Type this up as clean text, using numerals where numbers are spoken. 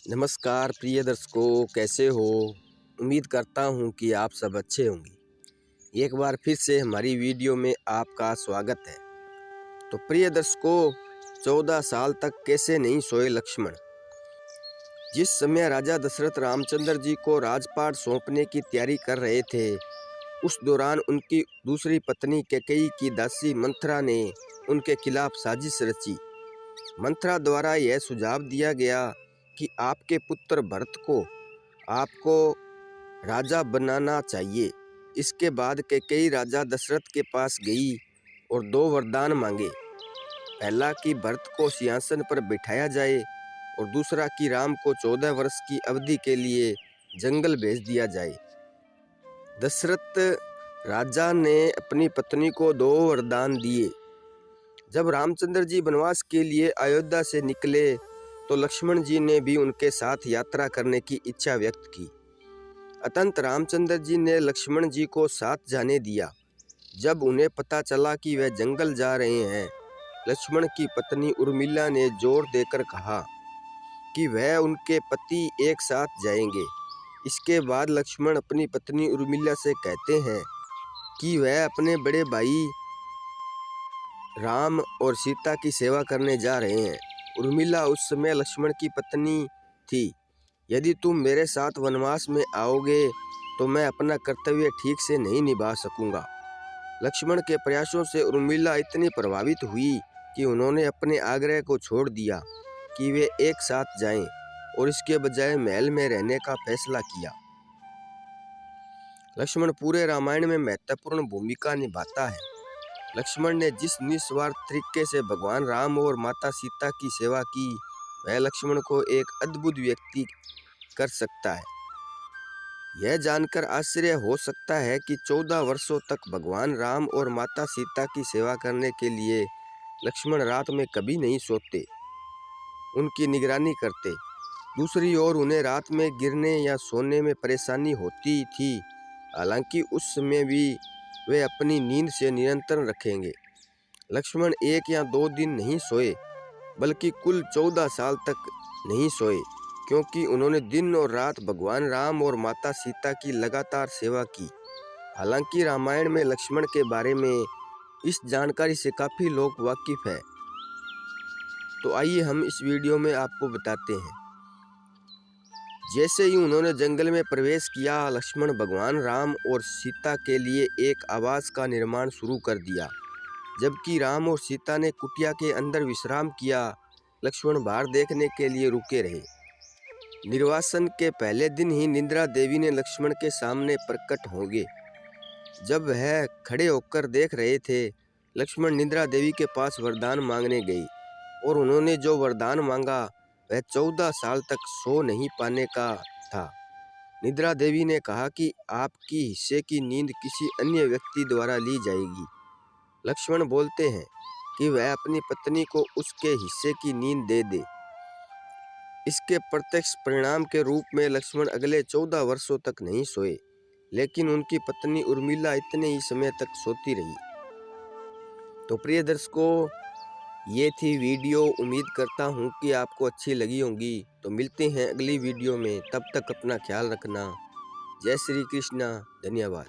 नमस्कार प्रिय दर्शकों, कैसे हो। उम्मीद करता हूँ कि आप सब अच्छे होंगे। एक बार फिर से हमारी वीडियो में आपका स्वागत है। तो प्रिय दर्शकों, 14 साल तक कैसे नहीं सोए लक्ष्मण। जिस समय राजा दशरथ रामचंद्र जी को राजपाट सौंपने की तैयारी कर रहे थे, उस दौरान उनकी दूसरी पत्नी कैकेयी की दासी मंथरा ने उनके खिलाफ साजिश रची। मंथरा द्वारा यह सुझाव दिया गया कि आपके पुत्र भरत को आपको राजा बनाना चाहिए। इसके बाद कैकेयी राजा दशरथ के पास गई और 2 वरदान मांगे। पहला कि भरत को सिंहासन पर बिठाया जाए और दूसरा कि राम को 14 वर्ष की अवधि के लिए जंगल भेज दिया जाए। दशरथ राजा ने अपनी पत्नी को 2 वरदान दिए। जब रामचंद्र जी वनवास के लिए अयोध्या से निकले तो लक्ष्मण जी ने भी उनके साथ यात्रा करने की इच्छा व्यक्त की। अतंत रामचंद्र जी ने लक्ष्मण जी को साथ जाने दिया। जब उन्हें पता चला कि वे जंगल जा रहे हैं, लक्ष्मण की पत्नी उर्मिला ने जोर देकर कहा कि वह उनके पति एक साथ जाएंगे। इसके बाद लक्ष्मण अपनी पत्नी उर्मिला से कहते हैं कि वह अपने बड़े भाई राम और सीता की सेवा करने जा रहे हैं। उर्मिला उस समय लक्ष्मण की पत्नी थी। यदि तुम मेरे साथ वनवास में आओगे तो मैं अपना कर्तव्य ठीक से नहीं निभा सकूंगा। लक्ष्मण के प्रयासों से उर्मिला इतनी प्रभावित हुई कि उन्होंने अपने आग्रह को छोड़ दिया कि वे एक साथ जाएं और इसके बजाय महल में रहने का फैसला किया। लक्ष्मण पूरे रामायण में महत्वपूर्ण भूमिका निभाता है। लक्ष्मण ने जिस निस्वार्थ तरीके से भगवान राम और माता सीता की सेवा की, वह लक्ष्मण को एक अद्भुत व्यक्ति कर सकता है। यह जानकर आश्चर्य हो सकता है कि 14 वर्षों तक भगवान राम और माता सीता की सेवा करने के लिए लक्ष्मण रात में कभी नहीं सोते, उनकी निगरानी करते। दूसरी ओर उन्हें रात में गिरने या सोने में परेशानी होती थी। हालांकि उस समय भी वे अपनी नींद से नियंत्रण रखेंगे। लक्ष्मण 1 या 2 दिन नहीं सोए, बल्कि कुल 14 साल तक नहीं सोए, क्योंकि उन्होंने दिन और रात भगवान राम और माता सीता की लगातार सेवा की। हालांकि रामायण में लक्ष्मण के बारे में इस जानकारी से काफ़ी लोग वाकिफ हैं, तो आइए हम इस वीडियो में आपको बताते हैं। जैसे ही उन्होंने जंगल में प्रवेश किया, लक्ष्मण भगवान राम और सीता के लिए एक आवास का निर्माण शुरू कर दिया। जबकि राम और सीता ने कुटिया के अंदर विश्राम किया, लक्ष्मण बाहर देखने के लिए रुके रहे। निर्वासन के पहले दिन ही निद्रा देवी ने लक्ष्मण के सामने प्रकट होंगे। जब वह खड़े होकर देख रहे थे, लक्ष्मण निद्रा देवी के पास वरदान मांगने गई और उन्होंने जो वरदान मांगा वह 14 साल तक सो नहीं पाने का था। निद्रा देवी ने कहा कि आपकी हिस्से की नींद किसी अन्य व्यक्ति द्वारा ली जाएगी। लक्ष्मण बोलते हैं कि वह अपनी पत्नी को उसके हिस्से की नींद दे दे। इसके प्रत्यक्ष परिणाम के रूप में लक्ष्मण अगले 14 वर्षों तक नहीं सोए, लेकिन उनकी पत्नी उर्मिला इतने ही समय तक सोती रही। तो प्रिय दर्शकों, ये थी वीडियो। उम्मीद करता हूँ कि आपको अच्छी लगी होगी। तो मिलते हैं अगली वीडियो में, तब तक अपना ख्याल रखना। जय श्री कृष्णा। धन्यवाद।